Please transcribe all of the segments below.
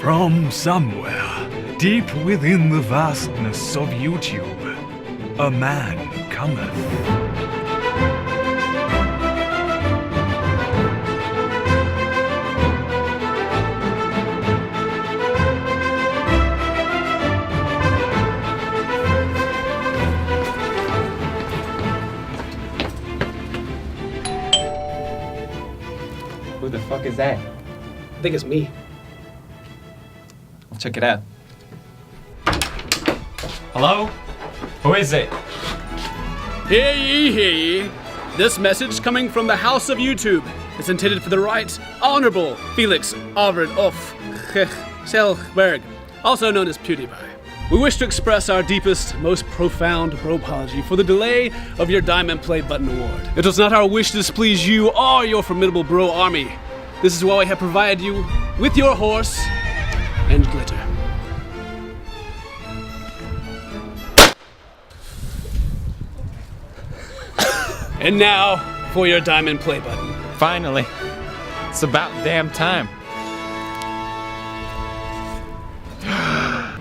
From somewhere, deep within the vastness of YouTube, a man cometh. Who the fuck is that? I think it's me. Check it out. Hello? Who is it? Hear ye, hear ye. This message coming from the House of YouTube is intended for the Right Honorable Felix Arvid of Selberg, also known as PewDiePie. We wish to express our deepest, most profound apology for the delay of your Diamond Play Button award. It was not our wish to displease you or your formidable bro army. This is why we have provided you with your horse and glitter. And now for your Diamond Play Button. Finally. It's about damn time.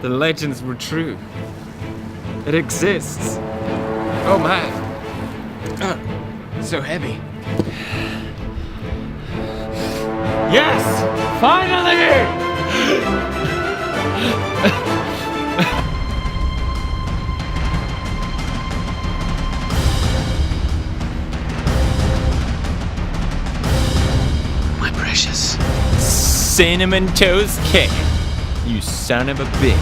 The legends were true. It exists. Oh my. So heavy. Yes! Finally! My precious. Cinnamon Toast King. You son of a bitch.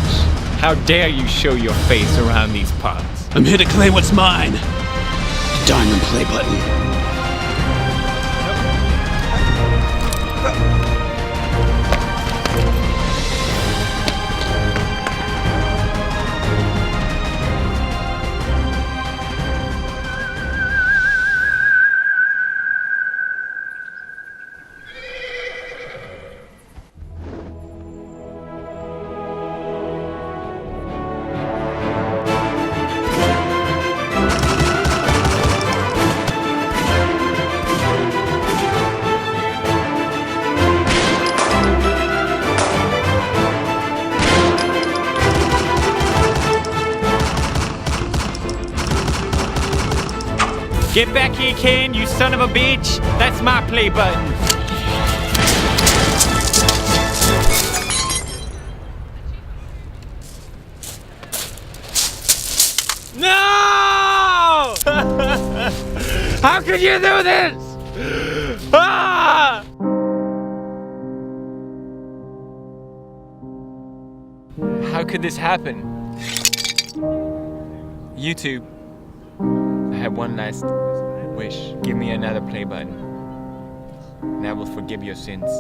How dare you show your face around these parts? I'm here to claim what's mine. The Diamond Play Button. Get back here, Ken, you son of a bitch! That's my play button! No! How could you do this? Ah! How could this happen? YouTube. I have one last wish. Give me another play button, and I will forgive your sins.